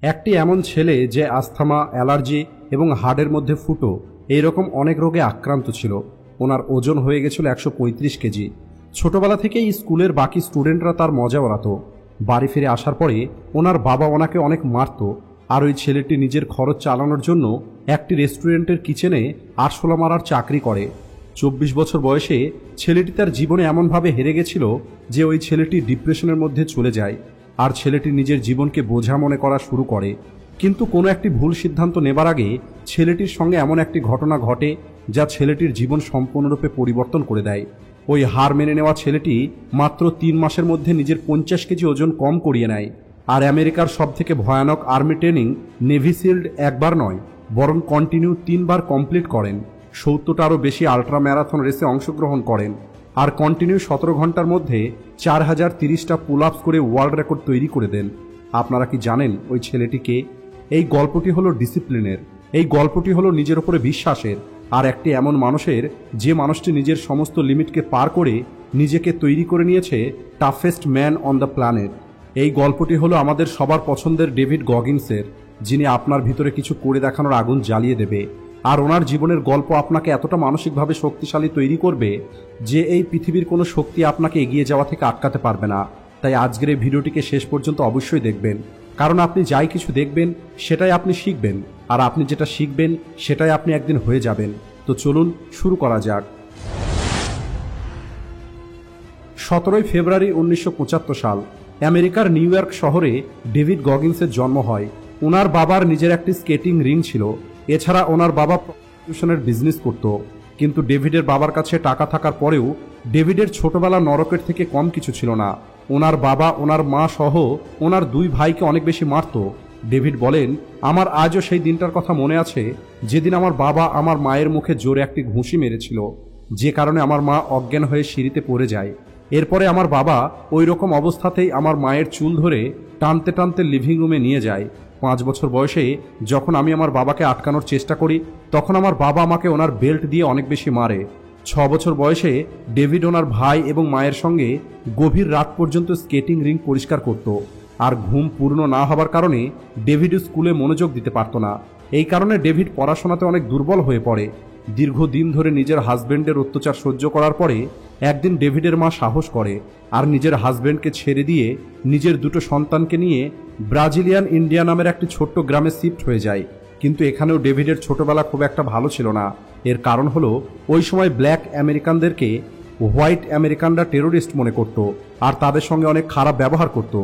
একটি এমন ছেলে যে আস্থমা, অ্যালার্জি এবং হার্টের মধ্যে ফুটো এইরকম অনেক রোগে আক্রান্ত ছিল। ওনার ওজন হয়ে গেছিল 135 কেজি। ছোটবেলা থেকেই স্কুলের বাকি স্টুডেন্টরা তার মজা ওড়াতো। বাড়ি ফিরে আসার পরে ওনার বাবা ওনাকে অনেক মারত। আর ওই ছেলেটি নিজের খরচ চালানোর জন্য একটি রেস্টুরেন্টের কিচেনে আরশোলা মারার চাকরি করে। 24 বছর বয়সে ছেলেটি তার জীবনে এমনভাবে হেরে গেছিল যে ওই ছেলেটি ডিপ্রেশনের মধ্যে চলে যায়। আর ছেলেটি নিজের জীবনকে বোঝা মনে করা শুরু করে। কিন্তু কোনো একটি ভুল সিদ্ধান্ত নেবার আগে ছেলেটির সঙ্গে এমন একটি ঘটনা ঘটে যা ছেলেটির জীবন সম্পূর্ণরূপে পরিবর্তন করে দেয়। ওই হার মেনে নেওয়া ছেলেটি মাত্র 3 মাসের মধ্যে নিজের 50 কেজি ওজন কম করিয়ে নেয়। আর আমেরিকার সবথেকে ভয়ানক আর্মি ট্রেনিং নেভি সিল্ড একবার নয় বরং কন্টিনিউ 3 বার কমপ্লিট করেন। 70টারও বেশি আল্ট্রা ম্যারাথন রেসে অংশগ্রহণ করেন। আর কন্টিনিউ 17 ঘন্টার মধ্যে 4030টা পুল আপস করে ওয়ার্ল্ড রেকর্ড তৈরি করে দেন। আপনারা কি জানেন ওই ছেলেটিকে? এই গল্পটি হলো ডিসিপ্লিনের, এই গল্পটি হলো নিজের উপরে বিশ্বাসের, আর একটি এমন মানুষের যে মানুষটি নিজের সমস্ত লিমিটকে পার করে নিজেকে তৈরি করে নিয়েছে toughest man on the planet. এই গল্পটি হলো আমাদের সবার পছন্দের ডেভিড গগিন্সের, যিনি আপনার ভিতরে কিছু করে দেখানোর আগুন জ্বালিয়ে দেবে। আর ওনার জীবনের গল্প আপনাকে এতটা মানসিকভাবে শক্তিশালী তৈরি করবে যে এই পৃথিবীর কোনো শক্তি আপনাকে এগিয়ে যাওয়া থেকে আটকাতে পারবে না। তাই আজকের এই ভিডিওটিকে শেষ পর্যন্ত অবশ্যই দেখবেন, কারণ আপনি যাই কিছু দেখবেন সেটাই আপনি শিখবেন, আর আপনি যেটা শিখবেন সেটাই আপনি একদিন হয়ে যাবেন। তো চলুন শুরু করা যাক। 17 ফেব্রুয়ারি 1975 সাল আমেরিকার নিউ ইয়র্ক শহরে ডেভিড গগিন্সের জন্ম হয়। ওনার বাবার নিজের একটি স্কেটিং রিং ছিল। এছাড়া ওনার বাবা প্রস্টিটিউশনের বিজনেস করত। কিন্তু ডেভিডের বাবার কাছে টাকা থাকার পরেও ডেভিডের ছোটবেলা নরকের থেকে কম কিছু ছিল না। ওনার বাবা, ওনার মা সহ ওনার 2 ভাইকে অনেক বেশি মারত। ডেভিড বলেন, আমার আজও সেই দিনটার কথা মনে আছে যেদিন আমার বাবা আমার মায়ের মুখে জোরে একটি ঘুষি মেরেছিল, যে কারণে আমার মা অজ্ঞান হয়ে সিঁড়িতে পড়ে যায়। এরপরে আমার বাবা ওই রকম অবস্থাতেই আমার মায়ের চুল ধরে টানতে টানতে লিভিং রুমে নিয়ে যায়। 5 বছর বয়সে যখন আমি আমার বাবাকে আটকানোর চেষ্টা করি তখন আমার বাবা আমাকে ওনার বেল্ট দিয়ে অনেক বেশি মারে। 6 বছর বয়সে ডেভিড ওনার ভাই এবং মায়ের সঙ্গে গভীর রাত পর্যন্ত স্কেটিং রিং পরিষ্কার করত। আর ঘুম পূর্ণ না হবার কারণে ডেভিড স্কুলে মনোযোগ দিতে পারত না। এই কারণে ডেভিড পড়াশোনাতে অনেক দুর্বল হয়ে পড়ে। দীর্ঘদিন ধরে নিজের হাজব্যান্ডের অত্যাচার সহ্য করার পরে একদিন ডেভিডের মা সাহস করে আর নিজের হাজব্যান্ডকে ছেড়ে দিয়ে নিজের 2টো সন্তানকে নিয়ে ব্রাজিলিয়ান ইন্ডিয়া নামের একটি ছোট্ট গ্রামে শিফট হয়ে যায়। কিন্তু এখানেও ডেভিডের ছোটবেলা খুব একটা ভালো ছিল না। এর কারণ হলো ওই সময় ব্ল্যাক আমেরিকানদেরকে হোয়াইট আমেরিকানরা টেরোরিস্ট মনে করত আর তাদের সঙ্গে অনেক খারাপ ব্যবহার করত।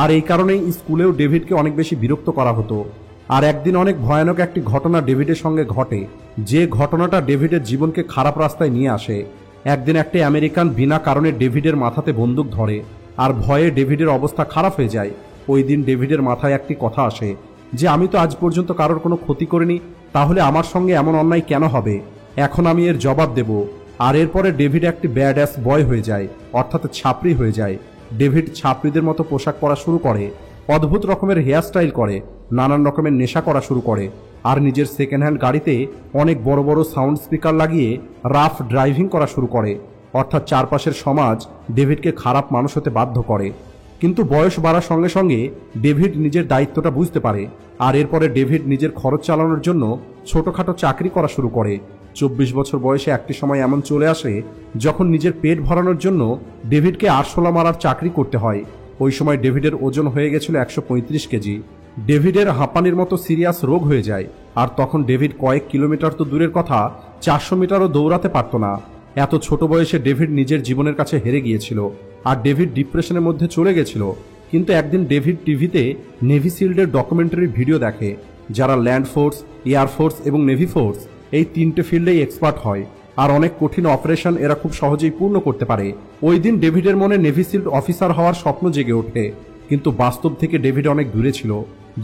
আর এই কারণেই স্কুলেও ডেভিডকে অনেক বেশি বিরক্ত করা হতো। আর একদিন অনেক ভয়ানক একটি ঘটনা ডেভিডের সঙ্গে ঘটে, যে ঘটনাটা ডেভিডের জীবনকে খারাপ রাস্তায় নিয়ে আসে। একদিন একটি আমেরিকান বিনা কারণে ডেভিডের মাথাতে বন্দুক ধরে আর ভয়ে ডেভিডের অবস্থা খারাপ হয়ে যায়। ওই দিন ডেভিডের মাথায় একটি কথা আসে যে আমি তো আজ পর্যন্ত কারোর কোনো ক্ষতি করিনি, তাহলে আমার সঙ্গে এমন অন্যায় কেন হবে? এখন আমি এর জবাব দেব। আর এরপরে ডেভিড একটি ব্যাড অ্যাস বয় হয়ে যায়, অর্থাৎ ছাপরি হয়ে যায়। ডেভিড ছাপরিদের মতো পোশাক পরা শুরু করে, অদ্ভুত রকমের হেয়ারস্টাইল করে, নানান রকমের নেশা করা শুরু করে, আর নিজের সেকেন্ড হ্যান্ড গাড়িতে অনেক বড় বড় সাউন্ড স্পিকার লাগিয়ে রাফ ড্রাইভিং করা শুরু করে। অর্থাৎ চারপাশের সমাজ ডেভিডকে খারাপ মানুষ হতে বাধ্য করে। কিন্তু বয়স বাড়ার সঙ্গে সঙ্গে ডেভিড নিজের দায়িত্বটা বুঝতে পারে। আর এরপরে ডেভিড নিজের খরচ চালানোর জন্য ছোটোখাটো চাকরি করা শুরু করে। 24 বছর বয়সে একটি সময় এমন চলে আসে যখন নিজের পেট ভরানোর জন্য ডেভিডকে আরশোলা মারার চাকরি করতে হয়। ওই সময় ডেভিডের ওজন হয়ে গেছিল 135 কেজি। ডেভিডের হাঁপানির মতো সিরিয়াস রোগ হয়ে যায়। আর তখন ডেভিড কয়েক কিলোমিটার তো দূরের কথা 400 মিটারও দৌড়াতে পারত না। এত ছোট বয়সে ডেভিড নিজের জীবনের কাছে হেরে গিয়েছিল আর ডেভিড ডিপ্রেশনের মধ্যে চলে গেছিল। কিন্তু একদিন ডেভিড টিভিতে নেভি সিল্ডের ডকুমেন্টারি ভিডিও দেখে, যারা ল্যান্ড ফোর্স, এয়ার ফোর্স এবং নেভি ফোর্স এই 3টে ফিল্ডেই এক্সপার্ট হয় আর অনেক কঠিন অপারেশন এরা খুব সহজেই পূর্ণ করতে পারে। ওই দিন ডেভিডের মনে নেভি সিল্ড অফিসার হওয়ার স্বপ্ন জেগে ওঠে, কিন্তু বাস্তব থেকে ডেভিড অনেক দূরে ছিল।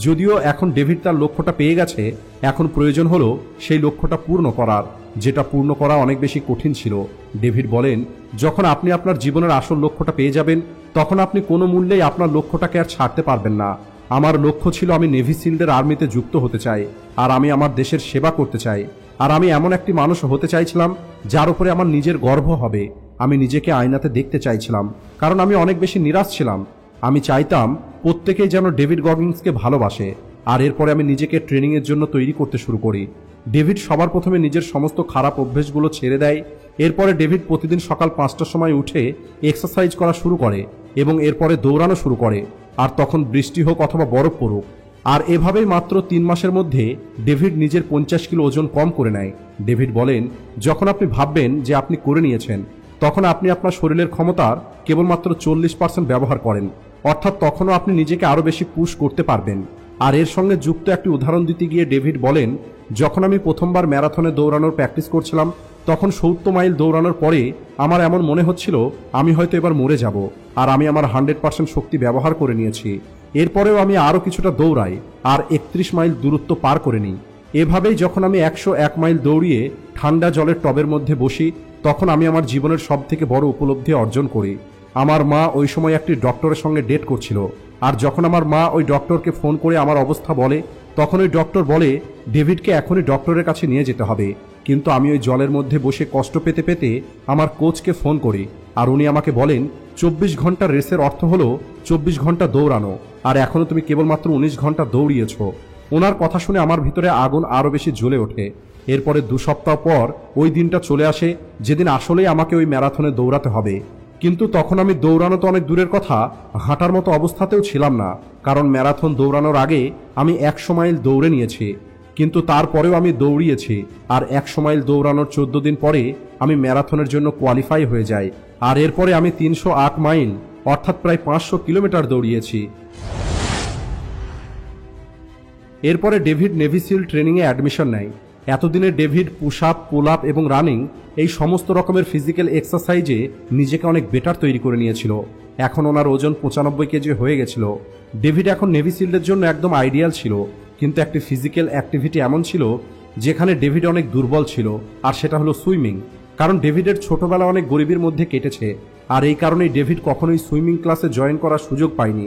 যদিও এখন ডেভিড তার লক্ষ্যটা পেয়ে গেছে, এখন প্রয়োজন হলো সেই লক্ষ্যটা পূর্ণ করার, যেটা পূর্ণ করা অনেক বেশি কঠিন ছিল। ডেভিড বলেন, যখন আপনি আপনার জীবনের আসল লক্ষ্যটা পেয়ে যাবেন তখন আপনি কোনো মূল্যেই আপনার লক্ষ্যটাকে আর ছাড়তে পারবেন না। আমার লক্ষ্য ছিল আমি নেভি সিল্ডের আর্মিতে যুক্ত হতে চাই, আর আমি আমার দেশের সেবা করতে চাই, আর আমি এমন একটি মানুষ হতে চাইছিলাম যার উপরে আমার নিজের গর্ব হবে। আমি নিজেকে আয়নাতে দেখতে চাইছিলাম, কারণ আমি অনেক বেশি নিরাশ ছিলাম। আমি চাইতাম প্রত্যেকেই যেন ডেভিড গগিন্সকে ভালোবাসে। আর এরপরে আমি নিজেকে ট্রেনিংয়ের জন্য তৈরি করতে শুরু করি। ডেভিড সবার প্রথমে নিজের সমস্ত খারাপ অভ্যেসগুলো ছেড়ে দেয়। এরপরে ডেভিড প্রতিদিন সকাল 5টার সময় উঠে এক্সারসাইজ করা শুরু করে এবং এরপরে দৌড়ানো শুরু করে, আর তখন বৃষ্টি হোক অথবা বরফ পড়ুক। আর এভাবেই মাত্র 3 মাসের মধ্যে ডেভিড নিজের 50 কিলো ওজন কম করে নেয়। ডেভিড বলেন, যখন আপনি ভাববেন যে আপনি করে নিয়েছেন, তখন আপনি আপনার শরীরের ক্ষমতার কেবলমাত্র 40% ব্যবহার করেন, অর্থাৎ তখনও আপনি নিজেকে আরও বেশি পুশ করতে পারবেন। আর এর সঙ্গে যুক্ত একটি উদাহরণ দিতে গিয়ে ডেভিড বলেন, যখন আমি প্রথমবার ম্যারাথনে দৌড়ানোর প্র্যাকটিস করছিলাম, তখন 70 মাইল দৌড়ানোর পরে আমার এমন মনে হচ্ছিল আমি হয়তো এবার মরে যাব, আর আমি আমার 100% শক্তি ব্যবহার করে নিয়েছি। এরপরেও আমি আরও কিছুটা দৌড়াই আর 31 মাইল দূরত্ব পার করে নিই। এভাবেই যখন আমি 101 মাইল দৌড়িয়ে ঠান্ডা জলের টবের মধ্যে বসি, তখন আমি আমার জীবনের সবথেকে বড় উপলব্ধি অর্জন করি। আমার মা ওই সময় একটি ডক্টরের সঙ্গে ডেট করছিল, আর যখন আমার মা ওই ডক্টরকে ফোন করে আমার অবস্থা বলে, তখন ওই ডক্টর বলে ডেভিডকে এখনই ডক্টরের কাছে নিয়ে যেতে হবে। কিন্তু আমি ওই জলের মধ্যে বসে কষ্ট পেতে পেতে আমার কোচকে ফোন করি, আর উনি আমাকে বলেন 24 ঘন্টা রেসের অর্থ হলো 24 ঘন্টা দৌড়ানো, আর এখনও তুমি কেবলমাত্র 19 ঘন্টা দৌড়িয়েছ। ওনার কথা শুনে আমার ভিতরে আগুন আরও বেশি জ্বলে ওঠে। এরপরে 2 সপ্তাহ পর ওই দিনটা চলে আসে যেদিন আসলেই আমাকে ওই ম্যারাথনে দৌড়াতে হবে। কিন্তু তখন আমি দৌড়ানো তো অনেক দূরের কথা, হাঁটার মতো অবস্থাতেও ছিলাম না, কারণ ম্যারাথন দৌড়ানোর আগে আমি 100 মাইল দৌড়ে নিয়েছি। কিন্তু তারপরেও আমি দৌড়িয়েছি, আর 100 মাইল দৌড়ানোর 14 দিন পরে আমি ম্যারাথনের জন্য কোয়ালিফাই হয়ে যাই। আর এরপরে আমি 308 মাইল অর্থাৎ প্রায় 500 কিলোমিটার দৌড়িয়েছি। এরপরে ডেভিড নেভি সিল ট্রেনিংয়ে অ্যাডমিশন নেয়। এতদিনে David push up, pull up এবং রানিং এই সমস্ত রকমের ফিজিক্যাল এক্সারসাইজে নিজেকে অনেক বেটার তৈরি করে নিয়েছিল। এখন ওনার ওজন 95 কেজি হয়ে গেছিল। ডেভিড এখন নেভি সিল্ডের জন্য একদম আইডিয়াল ছিল, কিন্তু একটি ফিজিক্যাল অ্যাক্টিভিটি এমন ছিল যেখানে ডেভিড অনেক দুর্বল ছিল, আর সেটা হলো সুইমিং। কারণ ডেভিডের ছোটবেলা অনেক গরিবের মধ্যে কেটেছে, আর এই কারণেই ডেভিড কখনোই সুইমিং ক্লাসে জয়েন করার সুযোগ পায়নি।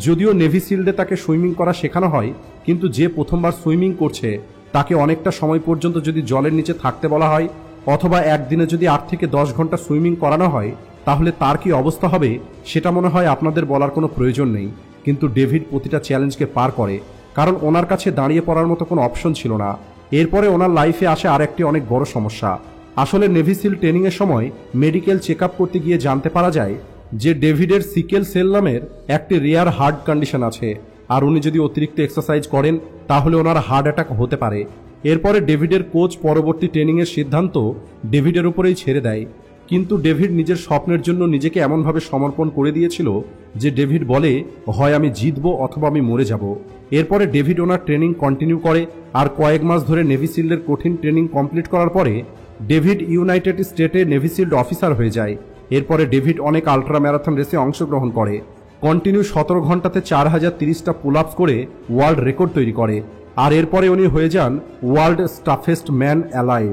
যদিও নেভি সিল্ডে তাকে সুইমিং করা শেখানো হয়, কিন্তু যে প্রথমবার সুইমিং করছে তাকে অনেকটা সময় পর্যন্ত যদি জলের নিচে থাকতে বলা হয়, অথবা একদিনে যদি 8 থেকে 10 ঘন্টা সুইমিং করানো হয়, তাহলে তার কি অবস্থা হবে সেটা মনে হয় আপনাদের বলার কোনো প্রয়োজন নেই। কিন্তু ডেভিড প্রতিটা চ্যালেঞ্জকে পার করে, কারণ ওনার কাছে দাঁড়িয়ে পড়ার মতো কোনো অপশন ছিল না। এরপরে ওনার লাইফে আসে আরেকটি অনেক বড় সমস্যা। আসলে নেভি সিল ট্রেনিংয়ের সময় মেডিকেল চেক আপ করতে গিয়ে জানতে পারা যায় যে ডেভিডের সিকেল সেল নামের একটি রেয়ার হার্ট কন্ডিশন আছে, আর উনি যদি অতিরিক্ত এক্সারসাইজ করেন তাহলে ওনার হার্ট অ্যাটাক হতে পারে। এরপরে ডেভিডের কোচ পরবর্তী ট্রেনিংয়ের সিদ্ধান্ত ডেভিডের উপরেই ছেড়ে দেয়। কিন্তু ডেভিড নিজের স্বপ্নের জন্য নিজেকে এমনভাবে সমর্পণ করে দিয়েছিল যে ডেভিড বলে, হয় আমি জিতবো অথবা আমি মরে যাব। এরপরে ডেভিড ওনার ট্রেনিং কন্টিনিউ করে, আর কয়েক মাস ধরে নেভি সিল্ডের কঠিন ট্রেনিং কমপ্লিট করার পরে ডেভিড ইউনাইটেড স্টেটে নেভি সিল্ড অফিসার হয়ে যায়। এরপরে ডেভিড অনেক আল্ট্রা ম্যারাথন রেসে অংশগ্রহণ করে, কন্টিনিউ 17 ঘন্টাতে 4030টা পুল আপস করে ওয়ার্ল্ড রেকর্ড তৈরি করে, আর এরপরে উনি হয়ে যান ওয়ার্ল্ড টাফেস্ট ম্যান অ্যালাইভ।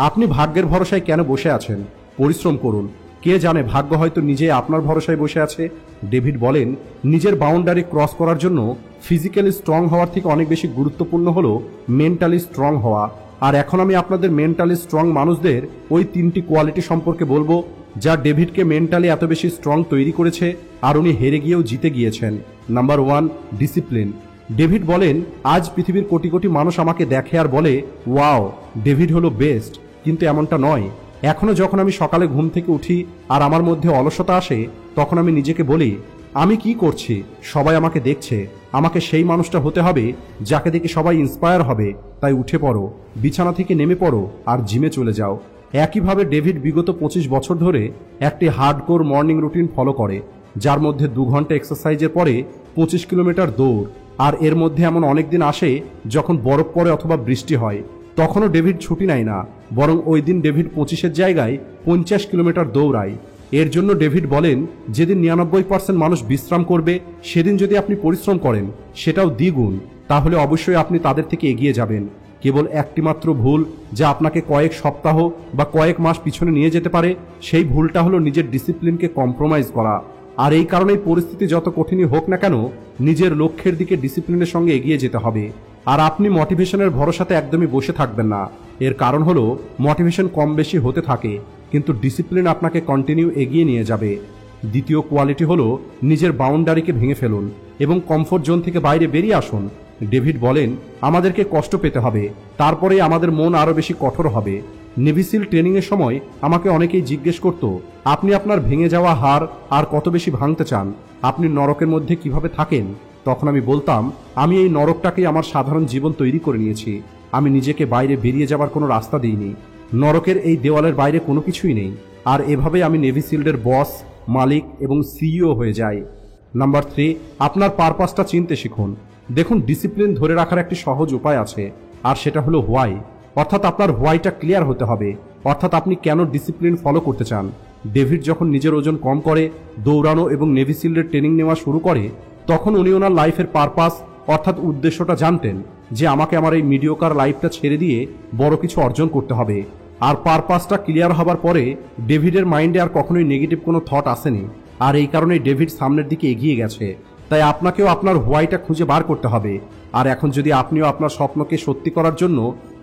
আপনি ভাগ্যের ভরসায় কেন বসে আছেন? পরিশ্রম করুন, কে জানে ভাগ্য হয়তো নিজেই আপনার ভরসায় বসে আছে। ডেভিড বলেন, নিজের বাউন্ডারি ক্রস করার জন্য ফিজিক্যালি স্ট্রং হওয়ার থেকে অনেক বেশি গুরুত্বপূর্ণ হলো মেন্টালি স্ট্রং হওয়া। আর এখন আমি আপনাদের মেন্টালি স্ট্রং মানুষদের ওই 3টি কোয়ালিটি সম্পর্কে বলবো যা ডেভিডকে মেন্টালি এত বেশি স্ট্রং তৈরি করেছে, আর উনি হেরে গিয়েও জিতে গিয়েছেন। Number 1, discipline. ডেভিড বলেন, আজ পৃথিবীর কোটি কোটি মানুষ আমাকে দেখে আর বলে, ওয়াও, ডেভিড হলো বেস্ট, কিন্তু এমনটা নয়। এখনো যখন আমি সকালে ঘুম থেকে উঠি আর আমার মধ্যে অলসতা আসে, তখন আমি নিজেকে বলি, আমি কি করছি, সবাই আমাকে দেখছে, আমাকে সেই মানুষটা হতে হবে যাকে দেখে সবাই ইন্সপায়ার হবে। তাই উঠে পড়ো, বিছানা থেকে নেমে পড়ো আর জিমে চলে যাও। একইভাবে ডেভিড বিগত 25 বছর ধরে একটি হার্ডকোর মর্নিং রুটিন ফলো করে, যার মধ্যে 2 ঘন্টা এক্সারসাইজের পরে 25 কিলোমিটার দৌড়। আর এর মধ্যে এমন অনেক দিন আসে যখন বরফ পড়ে অথবা বৃষ্টি হয়, তখনও ডেভিড ছুটি নেয় না, বরং ওই দিন ডেভিড 25-এর জায়গায় 50 কিলোমিটার দৌড়ায়। এর জন্য ডেভিড বলেন, যেদিন 99% মানুষ বিশ্রাম করবে সেদিন যদি আপনি পরিশ্রম করেন, সেটাও দ্বিগুণ, তাহলে অবশ্যই আপনি তাদের থেকে এগিয়ে যাবেন। কেবল একটি মাত্র ভুল যা আপনাকে কয়েক সপ্তাহ বা কয়েক মাস পিছনে নিয়ে যেতে পারে, সেই ভুলটা হলো নিজের ডিসিপ্লিনকে কম্প্রোমাইজ করা। আর এই কারণেই পরিস্থিতি যত কঠিনই হোক না কেন, নিজের লক্ষ্যের দিকে ডিসিপ্লিনের সঙ্গে এগিয়ে যেতে হবে। আর আপনি মোটিভেশনের ভরসাতে একদমই বসে থাকবেন না। এর কারণ হলো মোটিভেশন কম বেশি হতে থাকে, কিন্তু ডিসিপ্লিন আপনাকে কন্টিনিউ এগিয়ে নিয়ে যাবে। দ্বিতীয় কোয়ালিটি হলো নিজের বাউন্ডারিকে ভেঙে ফেলুন এবং কমফোর্ট জোন থেকে বাইরে বেরিয়ে আসুন। ডেভিড বলেন, আমাদেরকে কষ্ট পেতে হবে, তারপরে আমাদের মন আরও বেশি কঠোর হবে। নেভি সিল ট্রেনিংয়ের সময় আমাকে অনেকেই জিজ্ঞেস করত, আপনি আপনার ভেঙে যাওয়া হাড় আর কত বেশি ভাঙতে চান? আপনি নরকের মধ্যে কিভাবে থাকেন? তখন আমি বলতাম, আমি এই নরকটাকেই আমার সাধারণ জীবন তৈরি করে নিয়েছি। আমি নিজেকে বাইরে বেরিয়ে যাবার কোনো রাস্তা দিইনি। নরকের এই দেওয়ালের বাইরে কোনো কিছুই নেই। আর এভাবে আমি নেভি সিল্ডের বস, মালিক এবং সিইও হয়ে যাই। নাম্বার 3, আপনার পারপাসটা চিনতে শিখুন। দেখুন, ডিসিপ্লিন ধরে রাখার একটি সহজ উপায় আছে, আর সেটা হলো হোয়াই। অর্থাৎ আপনার হোয়াইটা ক্লিয়ার হতে হবে, অর্থাৎ আপনি কেন ডিসিপ্লিন ফলো করতে চান। ডেভিড যখন নিজের ওজন কম করে, দৌড়ানো এবং নেভি সিল্ডের ট্রেনিং নেওয়া শুরু করে, তখন উনি ওনার লাইফের পারপাস অর্থাৎ উদ্দেশ্যটা জানতেন, যে আমাকে আমার এই মিডিওকার লাইফটা ছেড়ে দিয়ে বড় কিছু অর্জন করতে হবে। আর পারপাসটা ক্লিয়ার হবার পরে ডেভিডের মাইন্ডে আর কখনোই নেগেটিভ কোনো থট আসেনি, আর এই কারণেই ডেভিড সামনের দিকে এগিয়ে গেছে। তাই আপনাকেও আপনার হোয়াইটা খুঁজে বার করতে হবে। আর এখন যদি আপনিও আপনার স্বপ্নকে সত্যি করার জন্য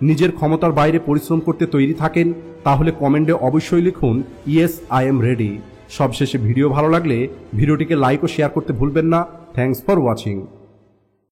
নিজের ক্ষমতার বাইরে পরিশ্রম করতে তৈরি থাকেন, তাহলে কমেন্টে অবশ্যই লিখুন, ইয়েস আই এম রেডি। সবশেষে ভিডিও ভালো লাগলে ভিডিওটিকে লাইক ও শেয়ার করতে ভুলবেন না। Thanks for watching.